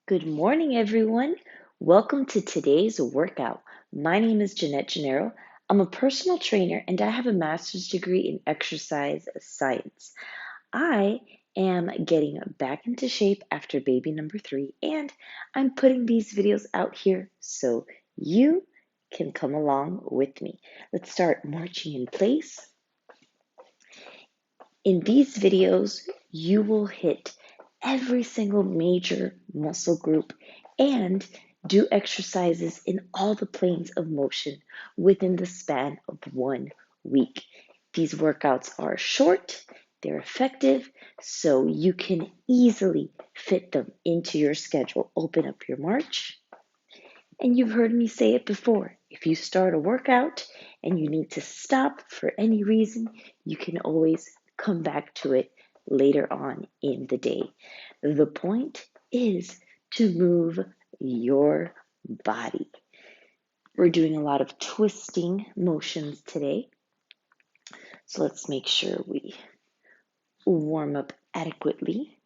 Good morning, everyone. Welcome to today's workout. My name is Jeanette Gennaro. I'm a personal trainer and I have a master's degree in exercise science. I am getting back into shape after baby number 3, and I'm putting these videos out here so you can come along with me. Let's start marching in place. In these videos, you will hit every single major muscle group and do exercises in all the planes of motion within the span of 1 week. These workouts are short, they're effective, so you can easily fit them into your schedule. Open up your march. And you've heard me say it before. If you start a workout and you need to stop for any reason, you can always come back to it later on in the day. The point is to move your body. We're doing a lot of twisting motions today. So let's make sure we warm up adequately.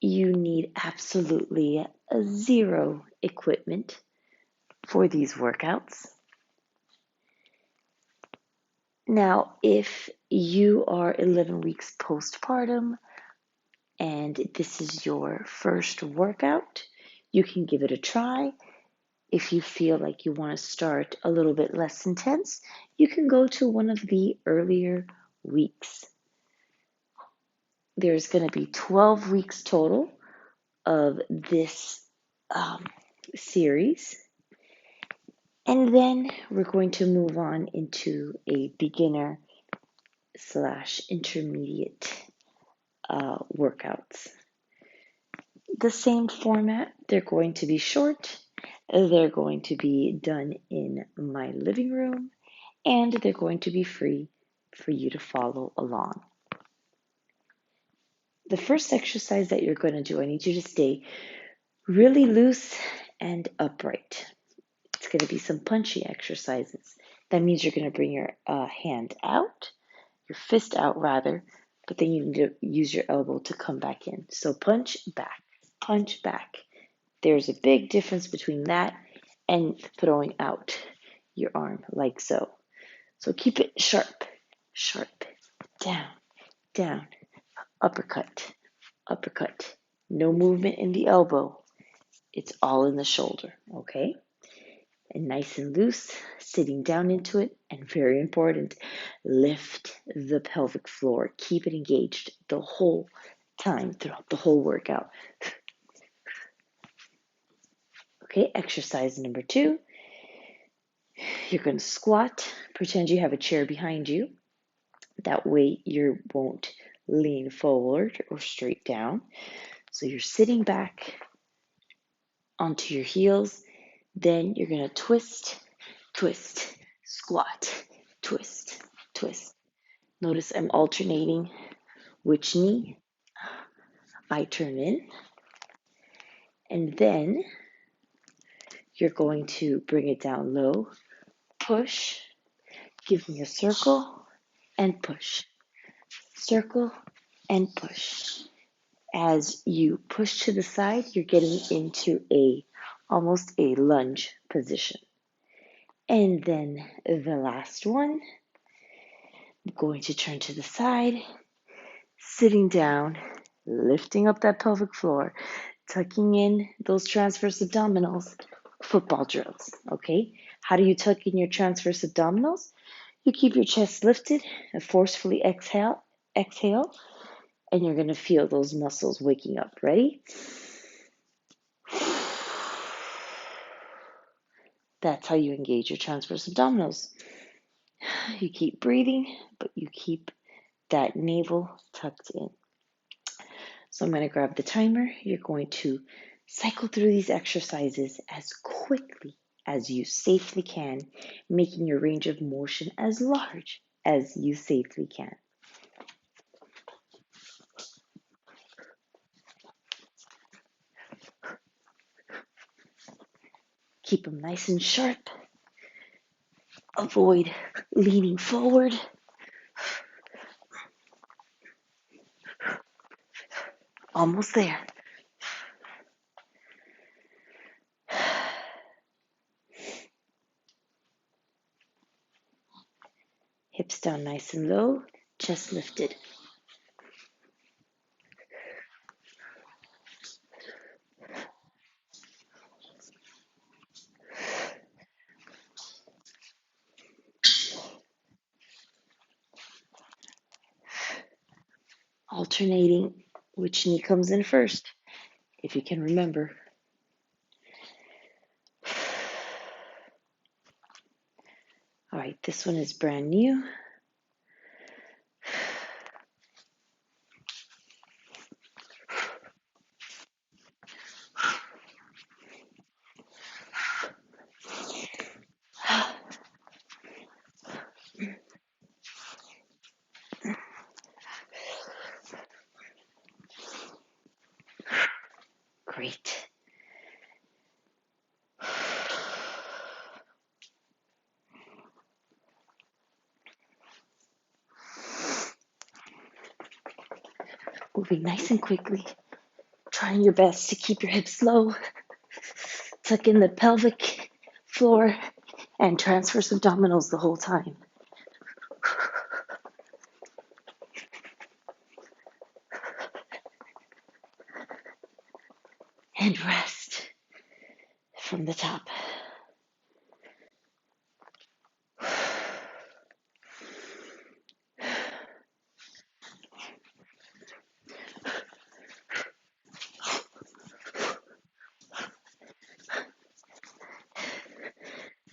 You need absolutely zero equipment for these workouts. Now, if you are 11 weeks postpartum and this is your first workout, you can give it a try. If you feel like you want to start a little bit less intense, you can go to one of the earlier weeks. There's going to be 12 weeks total of this series. And then we're going to move on into a beginner / intermediate workouts. The same format, they're going to be short, they're going to be done in my living room, and they're going to be free for you to follow along. The first exercise that you're going to do, I need you to stay really loose and upright. It's going to be some punchy exercises. That means you're going to bring your hand out, your fist out rather, but then you need to use your elbow to come back in. So punch back, punch back. There's a big difference between that and throwing out your arm like so. So keep it sharp, sharp, down, down, uppercut, uppercut. No movement in the elbow. It's all in the shoulder, okay? And nice and loose, sitting down into it, and very important, lift the pelvic floor. Keep it engaged the whole time throughout the whole workout. Okay, exercise number 2. You're going to squat. Pretend you have a chair behind you. That way you won't lean forward or straight down. So you're sitting back onto your heels. Then you're going to twist, twist, squat, twist, twist. Notice I'm alternating which knee I turn in. And then you're going to bring it down low, push, give me a circle, and push. Circle and push. As you push to the side, you're getting into almost a lunge position. And then the last one, I'm going to turn to the side, sitting down, lifting up that pelvic floor, tucking in those transverse abdominals, football drills, okay? How do you tuck in your transverse abdominals? You keep your chest lifted and forcefully exhale, and you're going to feel those muscles waking up. Ready? That's how you engage your transverse abdominals. You keep breathing, but you keep that navel tucked in. So I'm going to grab the timer. You're going to cycle through these exercises as quickly as you safely can, making your range of motion as large as you safely can. Keep them nice and sharp. Avoid leaning forward. Almost there. Hips down nice and low, chest lifted. Alternating which knee comes in first, if you can remember. All right, this one is brand new. Great. Moving nice and quickly. Trying your best to keep your hips low. Tuck in the pelvic floor and transverse abdominals the whole time. And rest from the top.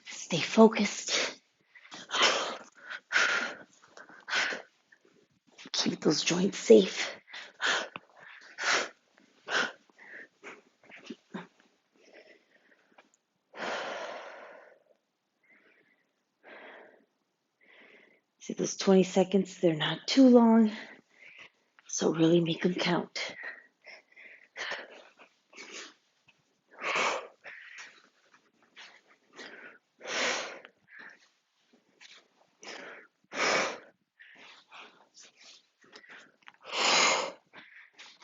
Stay focused. Keep those joints safe. See, those 20 seconds, they're not too long, so really make them count.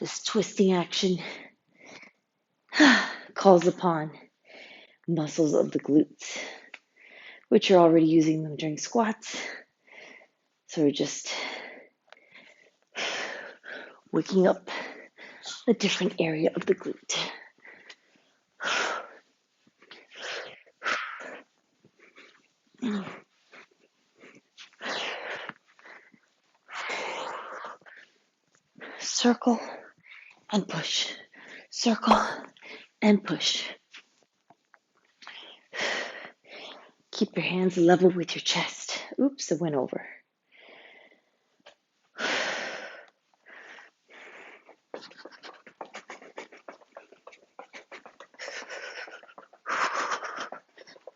This twisting action calls upon muscles of the glutes, which you're already using them during squats. So we're just waking up a different area of the glute. Circle and push. Circle and push. Keep your hands level with your chest. Oops, it went over.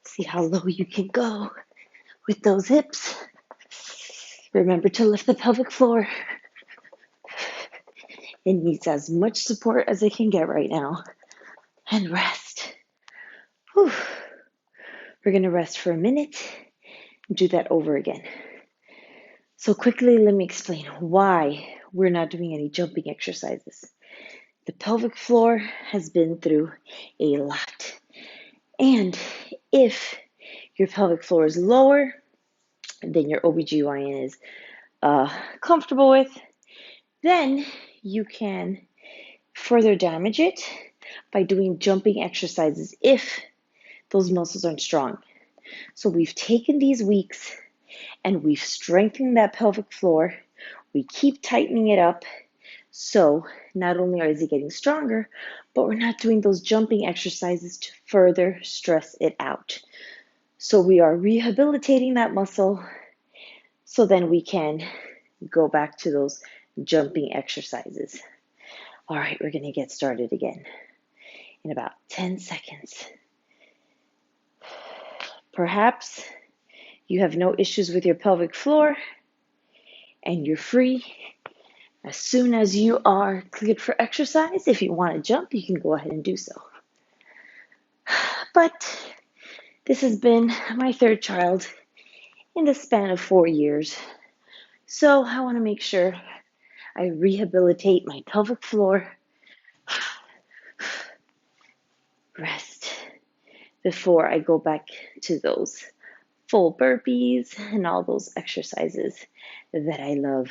See how low you can go with those hips. Remember to lift the pelvic floor. It needs as much support as it can get right now. And rest. Whew. We're going to rest for a minute and do that over again. So quickly, let me explain why we're not doing any jumping exercises. The pelvic floor has been through a lot. And if your pelvic floor is lower than your OBGYN is comfortable with, then you can further damage it by doing jumping exercises if those muscles aren't strong. So we've taken these weeks and we've strengthened that pelvic floor. We keep tightening it up. So not only is it getting stronger, but we're not doing those jumping exercises to further stress it out. So we are rehabilitating that muscle so then we can go back to those jumping exercises. All right, we're going to get started again in about 10 seconds. Perhaps you have no issues with your pelvic floor and you're free. As soon as you are cleared for exercise, if you want to jump, you can go ahead and do so. But this has been my third child in the span of 4 years. So I want to make sure I rehabilitate my pelvic floor rest before I go back to those full burpees and all those exercises that I love.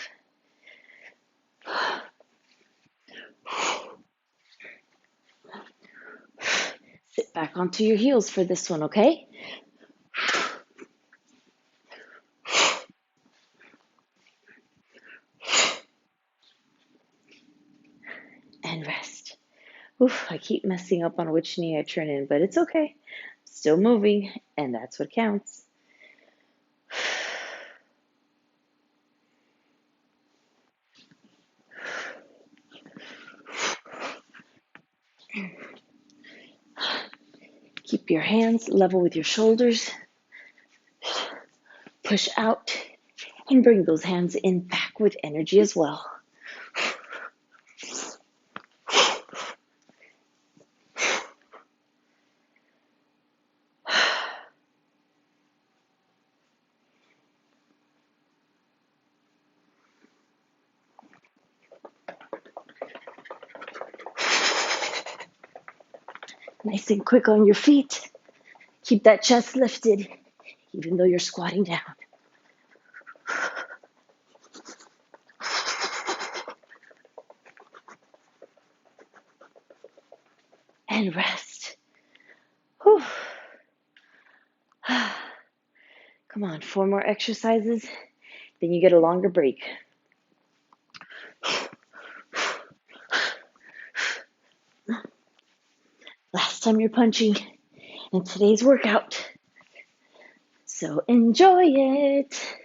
Sit back onto your heels for this one, okay? And rest. Oof, I keep messing up on which knee I turn in, but it's okay. Still moving, and that's what counts. Keep your hands level with your shoulders. Push out and bring those hands in back with energy as well. Nice and quick on your feet. Keep that chest lifted, even though you're squatting down. And rest. Whew. Come on, 4 more exercises, then you get a longer break. Last time you're punching in today's workout, so enjoy it.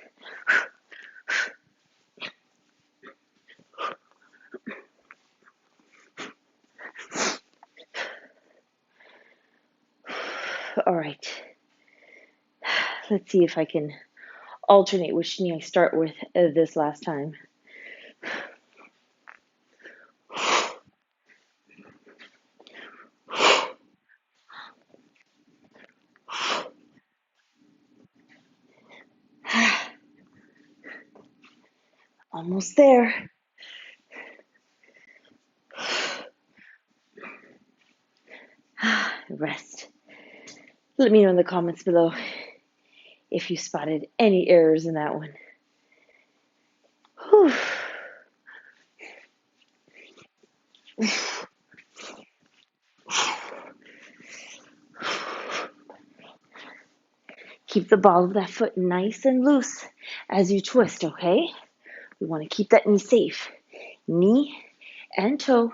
All right, let's see if I can alternate which knee I start with this last time. Almost there. Rest. Let me know in the comments below if you spotted any errors in that one. Whew. Keep the ball of that foot nice and loose as you twist, okay? We want to keep that knee safe. Knee and toe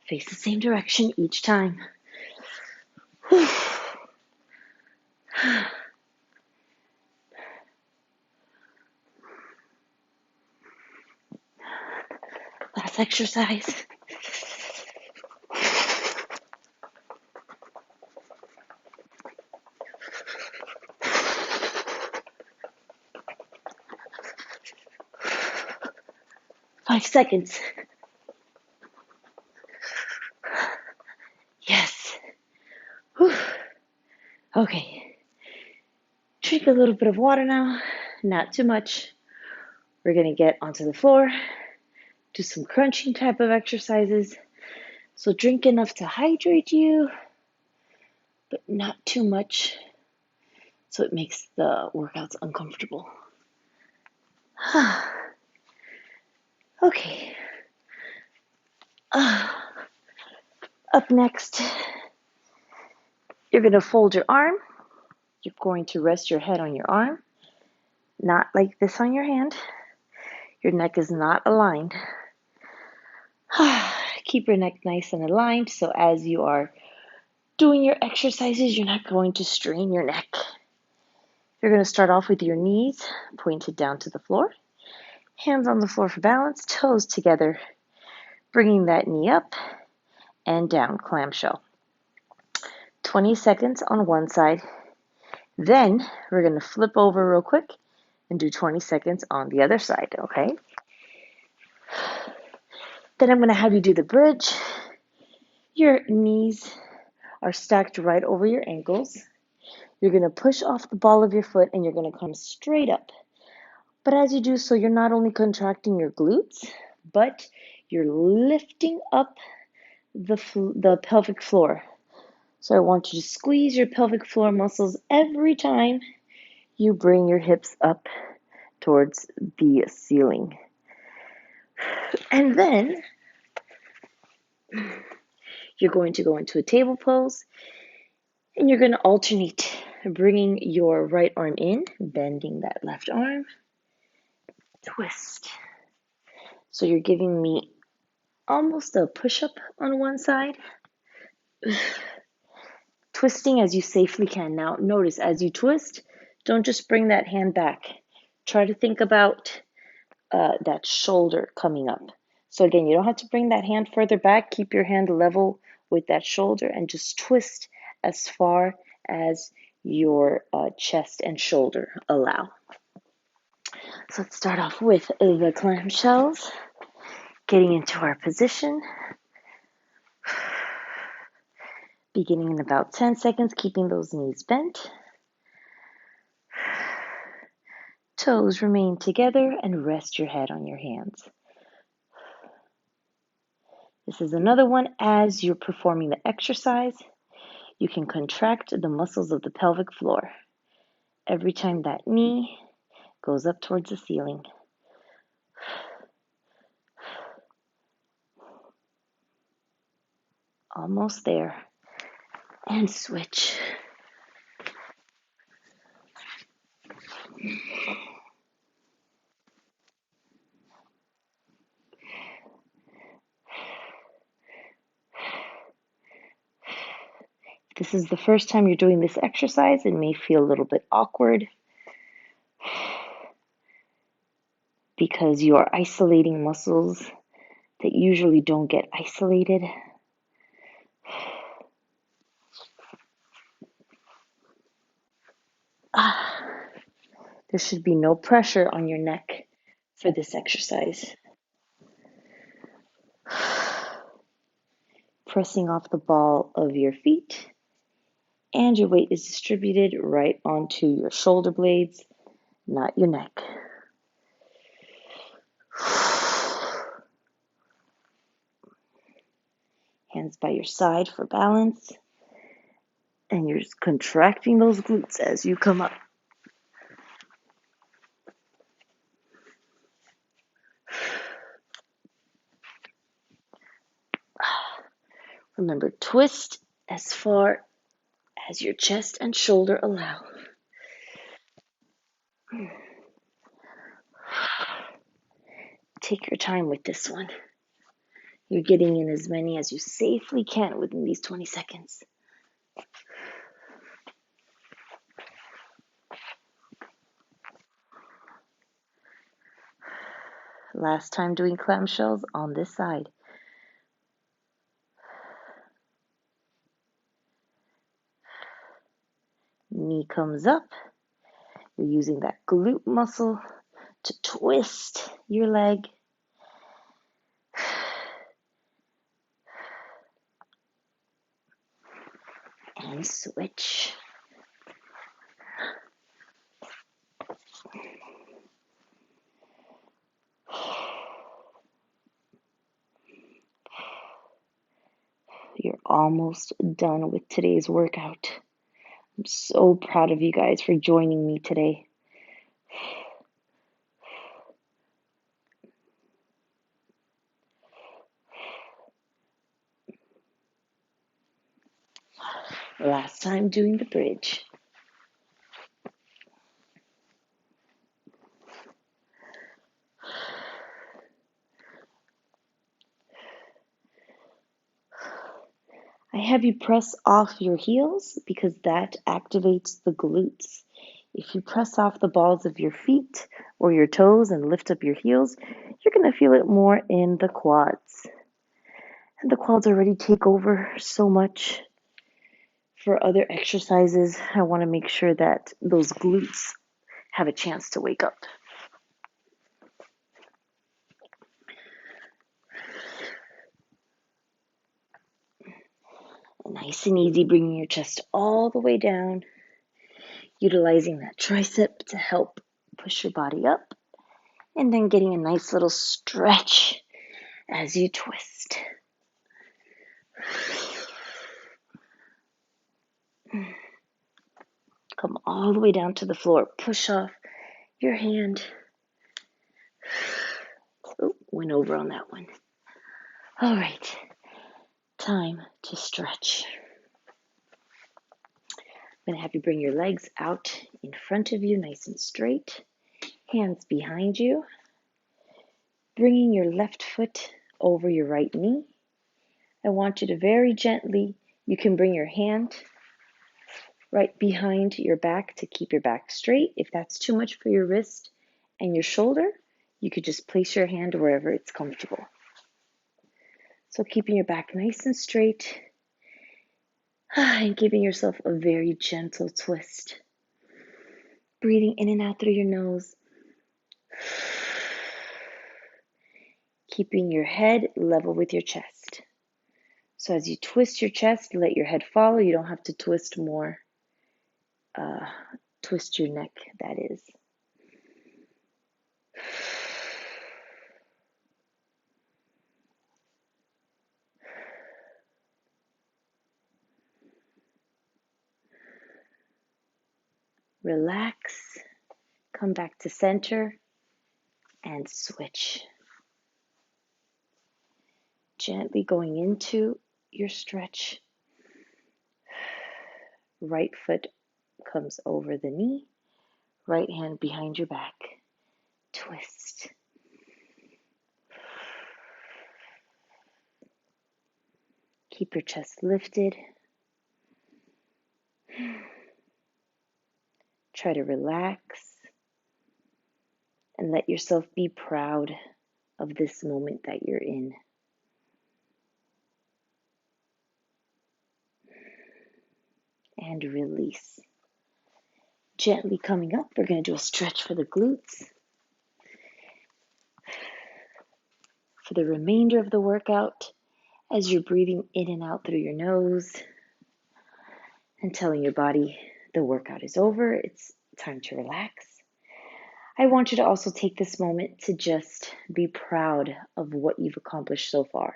face the same direction each time. Last exercise. Five seconds. Yes. Whew. Okay. Drink a little bit of water now. Not too much. We're going to get onto the floor. Do some crunching type of exercises. So drink enough to hydrate you, but not too much so it makes the workouts uncomfortable. Okay. Up next, you're going to fold your arm. You're going to rest your head on your arm, not like this on your hand. Your neck is not aligned. Keep your neck nice and aligned so as you are doing your exercises, you're not going to strain your neck. You're going to start off with your knees pointed down to the floor. Hands on the floor for balance, toes together, bringing that knee up and down, clamshell. 20 seconds on one side. Then we're going to flip over real quick and do 20 seconds on the other side, okay? Then I'm going to have you do the bridge. Your knees are stacked right over your ankles. You're going to push off the ball of your foot and you're going to come straight up. But as you do so, you're not only contracting your glutes, but you're lifting up the pelvic floor. So I want you to squeeze your pelvic floor muscles every time you bring your hips up towards the ceiling. And then you're going to go into a table pose, and you're going to alternate bringing your right arm in, bending that left arm, twist. So you're giving me almost a push-up on one side, twisting as you safely can. Now notice, as you twist, don't just bring that hand back. Try to think about that shoulder coming up. So again, you don't have to bring that hand further back. Keep your hand level with that shoulder and just twist as far as your chest and shoulder allow. So let's start off with the clam shells. Getting into our position. Beginning in about 10 seconds, keeping those knees bent. Toes remain together and rest your head on your hands. This is another one. As you're performing the exercise, you can contract the muscles of the pelvic floor every time that knee goes up towards the ceiling. Almost there. And switch. If this is the first time you're doing this exercise, it may feel a little bit awkward because you are isolating muscles that usually don't get isolated. There should be no pressure on your neck for this exercise. Pressing off the ball of your feet, and your weight is distributed right onto your shoulder blades, not your neck. Hands by your side for balance, and you're just contracting those glutes as you come up. Remember, twist as far as your chest and shoulder allow. Take your time with this one. You're getting in as many as you safely can within these 20 seconds. Last time doing clam shells on this side. Knee comes up. You're using that glute muscle to twist your leg. And switch. You're almost done with today's workout. I'm so proud of you guys for joining me today. Last time doing the bridge. I have you press off your heels because that activates the glutes. If you press off the balls of your feet or your toes and lift up your heels, you're going to feel it more in the quads. And the quads already take over so much. For other exercises, I want to make sure that those glutes have a chance to wake up. Nice and easy, bringing your chest all the way down, utilizing that tricep to help push your body up, and then getting a nice little stretch as you twist. Come all the way down to the floor. Push off your hand. Oh, went over on that one. All right, time to stretch. I'm going to have you bring your legs out in front of you, nice and straight. Hands behind you. Bringing your left foot over your right knee. I want you to very gently, you can bring your hand right behind your back to keep your back straight. If that's too much for your wrist and your shoulder, you could just place your hand wherever it's comfortable. So keeping your back nice and straight and giving yourself a very gentle twist. Breathing in and out through your nose. Keeping your head level with your chest. So as you twist your chest, let your head follow. You don't have to twist more. Twist your neck, that is. Relax. Come back to center and switch. Gently going into your stretch. Right foot comes over the knee. Right hand behind your back. Twist. Keep your chest lifted. Try to relax and let yourself be proud of this moment that you're in. And release. Gently coming up, we're going to do a stretch for the glutes. For the remainder of the workout, as you're breathing in and out through your nose and telling your body the workout is over, it's time to relax. I want you to also take this moment to just be proud of what you've accomplished so far.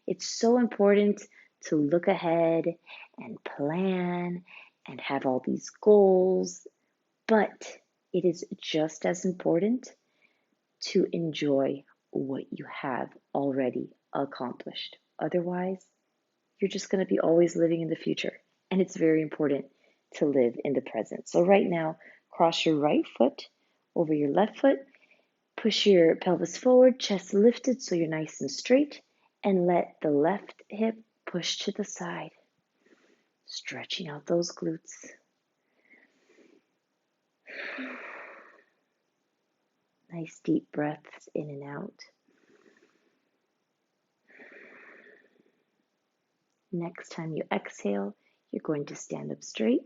It's so important to look ahead and plan and have all these goals, but it is just as important to enjoy what you have already accomplished. Otherwise, you're just going to be always living in the future. And it's very important to live in the present. So right now, cross your right foot over your left foot. Push your pelvis forward, chest lifted so you're nice and straight. And let the left hip push to the side. Stretching out those glutes. Nice deep breaths in and out. Next time you exhale, you're going to stand up straight.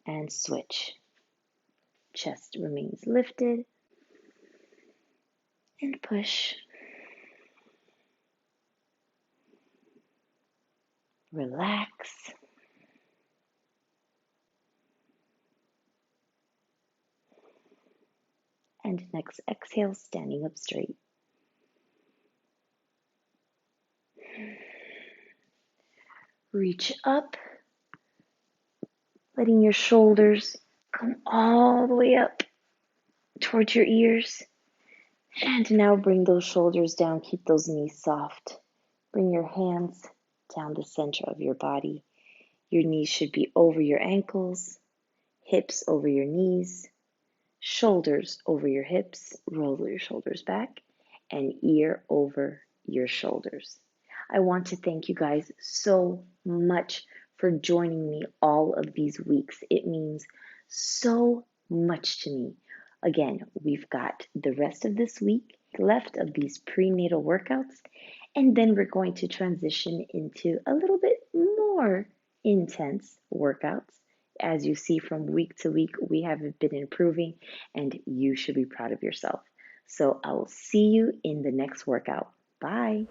And switch. Chest remains lifted. And push. Relax. And next exhale, standing up straight. Reach up, letting your shoulders come all the way up towards your ears. And now bring those shoulders down, keep those knees soft. Bring your hands down the center of your body. Your knees should be over your ankles, hips over your knees, shoulders over your hips, roll your shoulders back, and ear over your shoulders. I want to thank you guys so much for joining me all of these weeks. It means so much to me. Again, we've got the rest of this week left of these prenatal workouts, and then we're going to transition into a little bit more intense workouts. As you see from week to week, we have been improving, and you should be proud of yourself. So I will see you in the next workout. Bye.